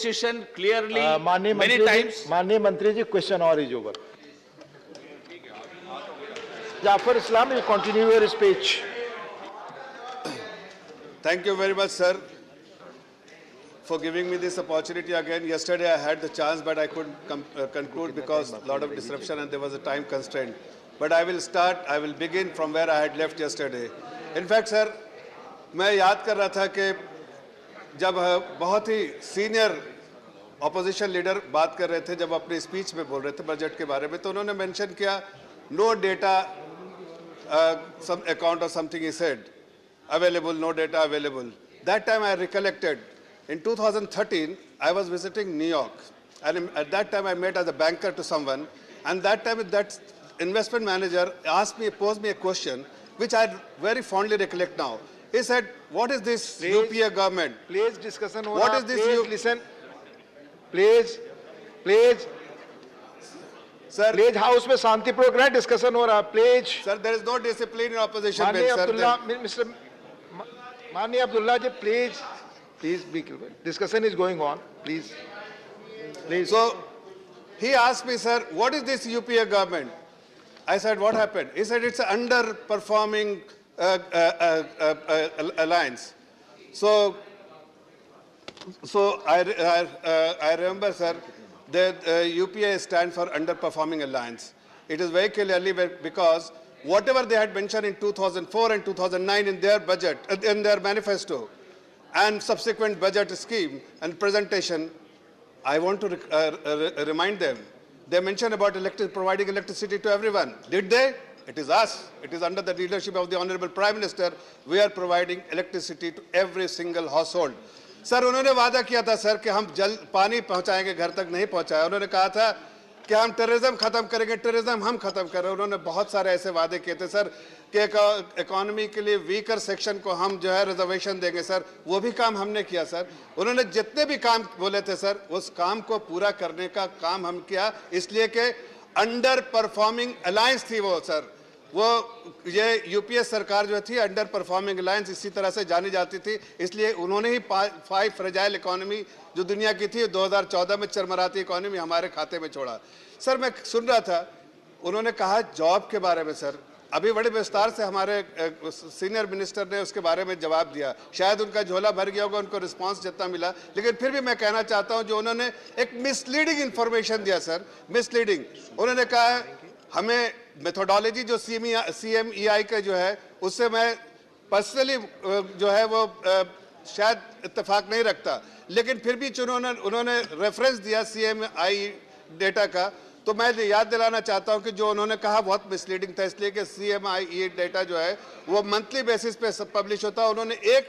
Position clearly माननीय many मंत्री times. जी, माननीय मंत्री जी, क्वेश्चन और is over. Jafar Islam, you continue your speech. Thank you very much, sir, for giving me this opportunity again. Yesterday I had the chance, but I couldn't conclude because a lot of disruption and there was a time constraint. But I will begin from where I had left yesterday. In fact, sir, मैं याद कर रहा था कि जब बहुत ही senior opposition leader बात कर रहे थे, जब अपनी स्पीच में बोल रहे थे बजट के बारे में, तो उन्होंने मेंशन किया no data some account or something he said, available, no data available. That time I recollected, in 2013, I was visiting New York. And at that time I met as a banker to someone. And that time that investment manager posed me a question, which I very fondly recollect now. He said, what is this Please, UPA government? Please discussion. What is this? Please listen. Please. Sir, please house में शांति पूर्वक discussion हो रहा है. Please. sir, there is no discipline in opposition. माननीय sir. Abdullah, mister माननीय Abdullah ji, please be discussion is going on. Please. So he asked me, sir, what is this UPA government? I said, what happened? He said, it's an underperforming alliance. So I remember, sir, that UPA stands for underperforming alliance. It is very clearly because whatever they had mentioned in 2004 and 2009 in their budget, in their manifesto, and subsequent budget scheme and presentation, I want to remind them. They mentioned about providing electricity to everyone. Did they? It is us. It is under the leadership of the Honorable Prime Minister. We are providing electricity to every single household. Sir, उन्होंने वादा किया था sir कि हम जल पानी पहुंचाएंगे, घर तक नहीं पहुंचाया. उन्होंने कहा था कि हम टेररिज्म खत्म करेंगे, टेररिज्म हम खत्म कर रहे हैं. उन्होंने बहुत सारे ऐसे वादे किए थे सर कि इकोनॉमी के लिए वीकर सेक्शन को हम जो है रिजर्वेशन देंगे. सर, वो भी काम हमने किया. सर, उन्होंने जितने भी काम बोले थे सर, उस काम को पूरा करने का काम हम किया. इसलिए कि अंडर परफॉर्मिंग अलायंस थी वो. सर, वो ये यूपीए सरकार जो थी अंडर परफॉर्मिंग अलायंस इसी तरह से जानी जाती थी. इसलिए उन्होंने ही 5 फ्रेजाइल इकोनॉमी जो दुनिया की थी 2014 में चरमराती इकोनॉमी हमारे खाते में छोड़ा. सर, मैं सुन रहा था, उन्होंने कहा जॉब के बारे में. सर, अभी बड़े विस्तार से हमारे सीनियर मिनिस्टर ने उसके बारे में जवाब दिया. शायद उनका झोला भर गया होगा, उनको रिस्पांस जितना मिला, लेकिन फिर भी मैं कहना चाहता हूं, जो उन्होंने एक मिसलीडिंग इंफॉर्मेशन दिया. Sir, misleading. उन्होंने कहा हमें मेथोडोलॉजी जो CMEI का जो है उससे मैं पर्सनली जो है वो शायद इत्तेफाक नहीं रखता, लेकिन फिर भी उन्होंने रेफरेंस दिया CMI डेटा का. तो मैं याद दिलाना चाहता हूं कि जो उन्होंने कहा बहुत मिसलीडिंग था, इसलिए कि CMI डेटा जो है वो मंथली बेसिस पे पब्लिश होता है. उन्होंने एक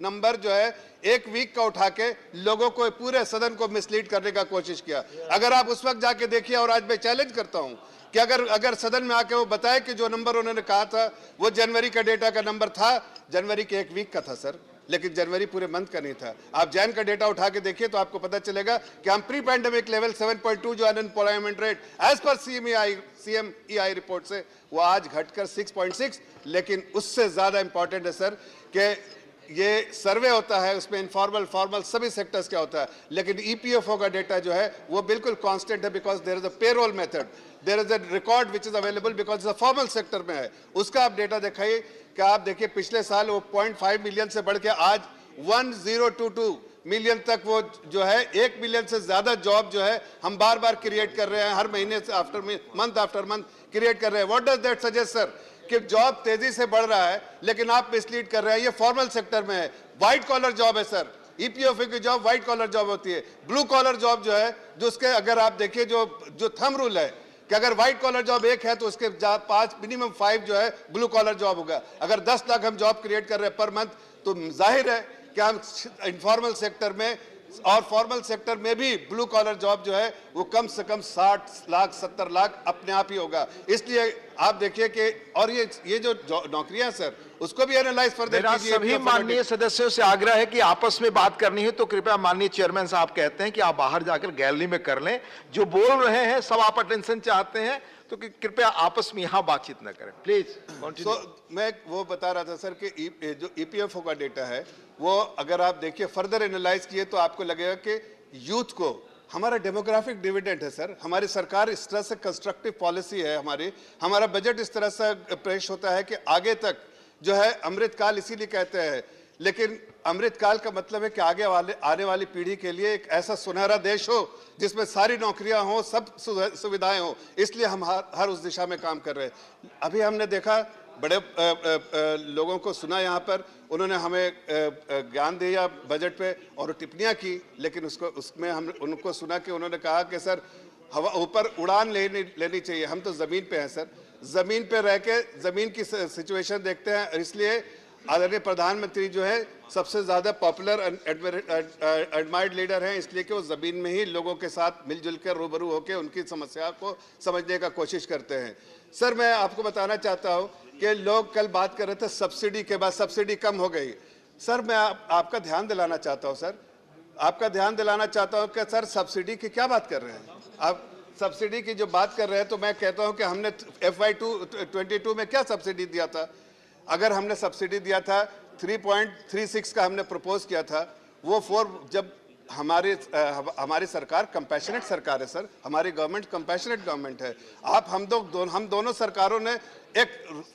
नंबर जो है एक वीक का उठा के लोगों को, पूरे सदन को मिसलीड करने का कोशिश किया. अगर आप उस वक्त जाके देखिए, और आज मैं चैलेंज करता हूं कि अगर सदन में आके वो बताए कि जो नंबर उन्होंने कहा था वो जनवरी का डेटा का नंबर था, जनवरी के एक वीक का था सर, लेकिन जनवरी पूरे मंथ का नहीं था. आप जैन का डेटा उठा के देखिए तो आपको पता चलेगा कि हम प्री पैंडेमिक लेवल 7.2 जो अनएम्प्लॉयमेंट रेट एज पर CMEI रिपोर्ट से वो आज घटकर 6.6. लेकिन उससे ज्यादा इंपॉर्टेंट है सर कि ये सर्वे होता है, उसमें इनफॉर्मल फॉर्मल सभी सेक्टर्स क्या होता है, लेकिन EPFO का डेटा जो है वो बिल्कुल कांस्टेंट है. Because there is a payroll method, there is a record which is available because formal sector में है. उसका आप डेटा दिखाइए कि आप देखिए पिछले साल वो 0.5 मिलियन से बढ़ के आज 1022 मिलियन तक वो जो है 1 मिलियन से ज्यादा जॉब जो है हम बार बार क्रिएट कर रहे हैं, हर महीने से आफ्टर मंथ क्रिएट कर रहे हैं. What does that suggest sir? कि जॉब तेजी से बढ़ रहा है, लेकिन आप मिसलीड कर रहे हैं. ये फॉर्मल सेक्टर में है, व्हाइट कॉलर जॉब है सर. EPFO की जॉब व्हाइट कॉलर जॉब होती है. ब्लू कॉलर जॉब जो है, जो उसके अगर आप देखिए जो थंब रूल है कि अगर व्हाइट कॉलर जॉब 1 है तो उसके 5 मिनिमम 5 जो है ब्लू कॉलर जॉब होगा. अगर 10 लाख हम जॉब क्रिएट कर रहे हैं पर मंथ, तो जाहिर है कि हम इनफॉर्मल सेक्टर में और फॉर्मल सेक्टर में भी ब्लू कॉलर जॉब जो है वो कम से कम 60 लाख 70 लाख अपने आप ही होगा. इसलिए आप देखिए कि और ये जो नौकरियां सर उसको भी एनालाइज कर देना. सभी माननीय सदस्यों से आग्रह है कि आपस में बात करनी है तो कृपया माननीय चेयरमैन साहब कहते हैं कि आप बाहर जाकर गैलरी में कर लें. जो बोल रहे हैं सब आप अटेंशन चाहते हैं तो कृपया आपस में यहाँ बातचीत न करें. प्लीज. मैं वो बता रहा था सर कि जो EPFO का डेटा है वो अगर आप देखिए फर्दर एनालाइज किए तो आपको लगेगा कि यूथ को, हमारा डेमोग्राफिक डिविडेंड है सर, हमारी सरकार इस तरह से कंस्ट्रक्टिव पॉलिसी है, हमारा बजट इस तरह से पेश होता है कि आगे तक जो है अमृतकाल इसीलिए कहते हैं, लेकिन अमृतकाल का मतलब है कि आने वाली पीढ़ी के लिए एक ऐसा सुनहरा देश हो जिसमें सारी नौकरियां हो, सब सुविधाएं हो, इसलिए हम हर उस दिशा में काम कर रहे हैं। अभी हमने देखा बड़े लोगों को सुना यहाँ पर, उन्होंने हमें ज्ञान दिया बजट पे और टिप्पणियाँ की, लेकिन उसमें हम उनको सुना कि उन्होंने कहा कि सर हवा ऊपर उड़ान लेनी चाहिए, हम तो ज़मीन पे हैं सर, ज़मीन पे रह के ज़मीन की सिचुएशन देखते हैं, इसलिए आदरणीय प्रधानमंत्री जो है सबसे ज़्यादा पॉपुलर एडमायर्ड लीडर हैं, इसलिए कि वो ज़मीन में ही लोगों के साथ मिलजुल कर रूबरू होकर उनकी समस्या को समझने का कोशिश करते हैं। सर मैं आपको बताना चाहता हूँ कि लोग कल बात कर रहे थे सब्सिडी के बाद, सब्सिडी कम हो गई। सर मैं आपका ध्यान दिलाना चाहता हूँ कि सर सब्सिडी की क्या बात कर रहे हैं आप? सब्सिडी की जो बात कर रहे हैं तो मैं कहता हूँ कि हमने FY22 में क्या सब्सिडी दिया था? अगर हमने सब्सिडी दिया था 3.36 का हमने प्रपोज किया था, वो जब हमारी सरकार कंपैशनेट सरकार है सर, हमारी गवर्नमेंट कंपैशनेट गवर्नमेंट है। हम दोनों सरकारों ने एक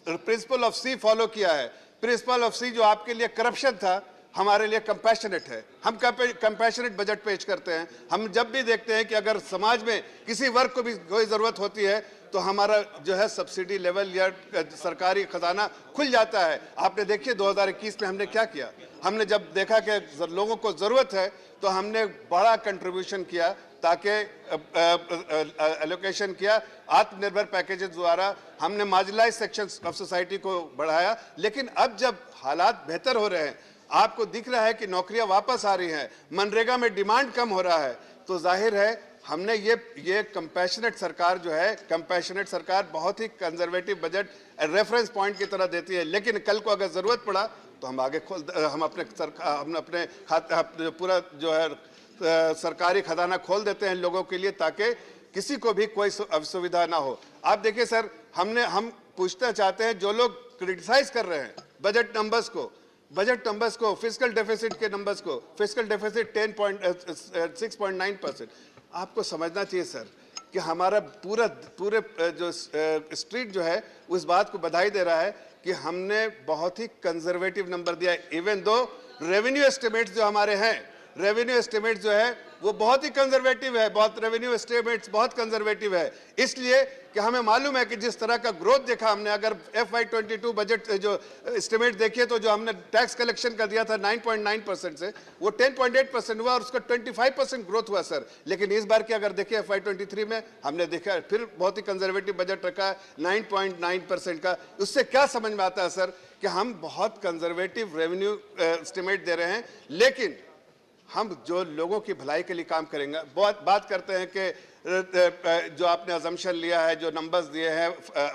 प्रिंसिपल ऑफ सी फॉलो किया है। प्रिंसिपल ऑफ सी जो आपके लिए करप्शन था, हमारे लिए कंपैशनेट है। हम कंपैशनेट बजट पेश करते हैं। हम जब भी देखते हैं कि अगर समाज में किसी वर्ग को भी कोई ज़रूरत होती है तो हमारा जो है सब्सिडी लेवल या सरकारी खजाना खुल जाता है। आपने देखिए 2021 में हमने क्या किया, हमने जब देखा कि लोगों को ज़रूरत है तो हमने बड़ा कंट्रीब्यूशन किया, ताकि एलोकेशन किया, आत्मनिर्भर पैकेजेस द्वारा हमने मार्जिनलाइज्ड सेक्शंस ऑफ सोसाइटी को बढ़ाया। लेकिन अब जब हालात बेहतर हो रहे हैं, आपको दिख रहा है कि नौकरियां वापस आ रही हैं, मनरेगा में डिमांड कम हो रहा है, तो जाहिर है हमने ये कंपैशनेट सरकार जो है, कंपैशनेट सरकार बहुत ही कंजर्वेटिव बजट रेफरेंस पॉइंट की तरह देती है। लेकिन कल को अगर ज़रूरत पड़ा तो हम आगे हम अपने पूरा जो है सरकारी खजाना खोल देते हैं लोगों के लिए, ताकि किसी को भी कोई असुविधा ना हो। आप देखिए सर, हम पूछना चाहते हैं, जो लोग क्रिटिसाइज कर रहे हैं बजट नंबर्स को, फिस्कल डेफिसिट के नंबर्स को, फिस्कल डेफिसिट 6.9%, आपको समझना चाहिए सर कि हमारा पूरे जो स्ट्रीट जो है उस बात को बधाई दे रहा है कि हमने बहुत ही कंजर्वेटिव नंबर दिया है। इवन दो रेवेन्यू एस्टिमेट्स जो हमारे हैं, रेवेन्यू एस्टिमेट जो है वो बहुत ही कंजर्वेटिव है, रेवेन्यू एस्टिमेट्स बहुत कंजर्वेटिव है, इसलिए कि हमें मालूम है कि जिस तरह का ग्रोथ देखा हमने, अगर FY22 बजट जो एस्टिमेट देखिए तो जो हमने टैक्स कलेक्शन का दिया था 9.9% से वो 10.8% हुआ और उसका 25% ग्रोथ हुआ सर। लेकिन इस बार की अगर देखिए FY23 में हमने देखा फिर बहुत ही कंजर्वेटिव बजट रखा है 9.9% का। उससे क्या समझ में आता है सर कि हम बहुत कंजर्वेटिव रेवेन्यू एस्टिमेट दे रहे हैं, लेकिन हम जो लोगों की भलाई के लिए काम करेंगे। बहुत बात करते हैं कि जो आपने अजम्पशन लिया है, जो नंबर्स दिए हैं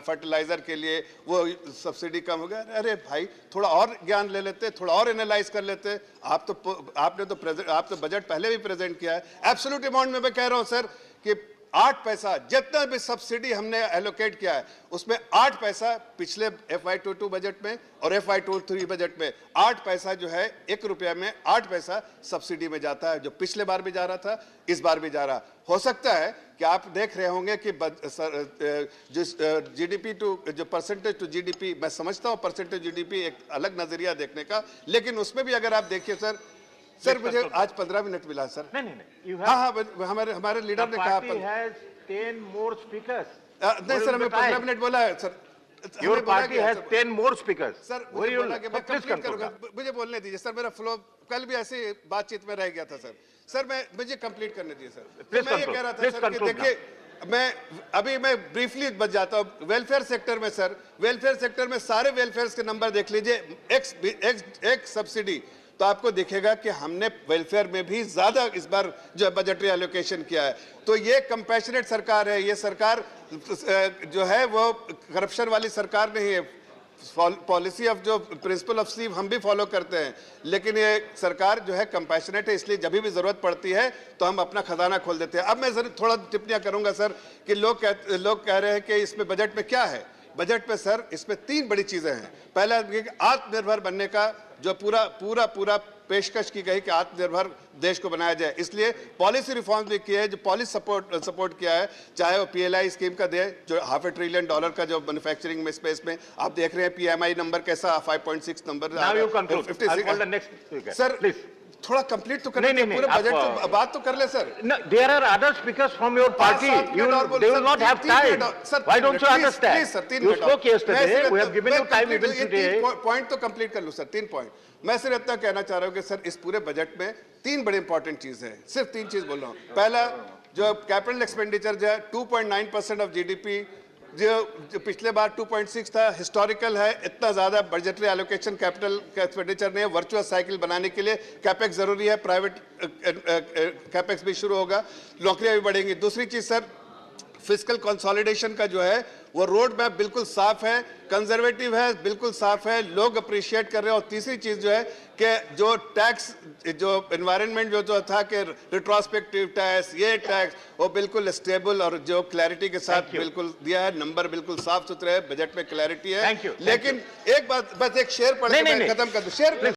फर्टिलाइज़र के लिए, वो सब्सिडी कम हो गया। अरे भाई, थोड़ा और ज्ञान ले लेते, थोड़ा और एनालाइज कर लेते। आपने तो बजट पहले भी प्रेजेंट किया है। एब्सोल्यूट अमाउंट में मैं कह रहा हूँ सर कि 8 पैसा जितना भी सब्सिडी हमने एलोकेट किया है उसमें 8 पैसा पिछले FY22 बजट में और FY23 बजट में 8 पैसा जो है, 1 रुपया में 8 पैसा सब्सिडी में जाता है, जो पिछले बार भी जा रहा था, इस बार भी जा रहा। हो सकता है कि आप देख रहे होंगे कि GDP जो परसेंटेज टू GDP, मैं समझता हूँ परसेंटेज GDP एक अलग नजरिया देखने का, लेकिन उसमें भी अगर आप देखिए सर मुझे आज 15 मिनट मिला सर। नहीं, हाँ, हमारे लीडर ने कहा 10 more speakers. नहीं सर, हमें 15 मिनट बोला है sir. Your party has 10 more speakers. Sir मुझे बोला कि मैं कंप्लीट करूंगा, मुझे बोलने दीजिए सर। मेरा फ्लो कल भी ऐसे बातचीत में रह गया था सर। मुझे कंप्लीट करने दीजिए सर। मैं ये कह रहा था सर कि देखिए, मैं ब्रीफली बच जाता हूँ। वेलफेयर सेक्टर में सर, वेलफेयर सेक्टर में सारे वेलफेयर के नंबर देख लीजिए, एक सब्सिडी, तो आपको दिखेगा कि हमने वेलफेयर में भी ज्यादा इस बार जो बजटरी एलोकेशन किया है। तो ये कंपैशनेट सरकार है, ये सरकार जो है वो करप्शन वाली सरकार नहीं है। पॉलिसी ऑफ जो प्रिंसिपल ऑफ सी हम भी फॉलो करते हैं, लेकिन ये सरकार जो है कंपैशनेट है, इसलिए जब भी जरूरत पड़ती है तो हम अपना खजाना खोल देते हैं। अब मैं जरूर थोड़ा टिप्पणियां करूंगा सर कि लोग कह रहे हैं कि इसमें बजट में क्या है। बजट में सर इसमें 3 बड़ी चीजें हैं। पहला आत्मनिर्भर बनने का जो पूरा पेशकश की गई कि आत्मनिर्भर देश को बनाया जाए। इसलिए पॉलिसी रिफॉर्म भी किए हैं, जो पॉलिसी सपोर्ट किया है, चाहे वो PLI स्कीम का दे, जो $500 बिलियन का जो मैन्युफैक्चरिंग में स्पेस में आप देख रहे हैं, PMI नंबर कैसा 5.6 number. Now you conclude. I'll call the next speaker. Sir Please. थोड़ा कंप्लीट तो करने नहीं, दीजिए, पूरे नहीं, बजट आप, तो बात तो कर ले sir. No, there are other speakers from your party. They will not have time. Why don't you understand? Please sir, 3 You minute spoke yesterday. We have given you time even ये today. 3 point तो complete कर लूं sir, 3 point. मैं सिर्फ इतना कहना चाह रहा हूं कि सर इस पूरे बजट में 3 बड़े इंपॉर्टेंट चीजें हैं, सिर्फ 3 चीज बोल रहा हूं। पहला, जो कैपिटल एक्सपेंडिचर जो है 2.9% ऑफ GDP, जो पिछले बार 2.6 था, हिस्टोरिकल है। इतना ज्यादा बजटरी एलोकेशन कैपिटल का एक्सपेंडिचर नहीं है। वर्चुअस साइकिल बनाने के लिए कैपेक्स जरूरी है, प्राइवेट कैपेक्स भी शुरू होगा, नौकरियां भी बढ़ेंगी। दूसरी चीज सर, फिस्कल कंसोलिडेशन का जो है वो रोड मैप बिल्कुल साफ है, कंजर्वेटिव है, बिल्कुल साफ है, लोग अप्रिशिएट कर रहे हैं। और तीसरी चीज जो है कि जो टैक्स, जो एनवायरनमेंट जो था कि रिट्रोस्पेक्टिव टैक्स, ये टैक्स, वो बिल्कुल स्टेबल और जो क्लैरिटी के साथ बिल्कुल दिया है। नंबर बिल्कुल साफ सुथरे है, बजट में क्लैरिटी है। Thank you. लेकिन एक बात, बस एक शेर पढ़ के मैं खत्म कर दूं। शेर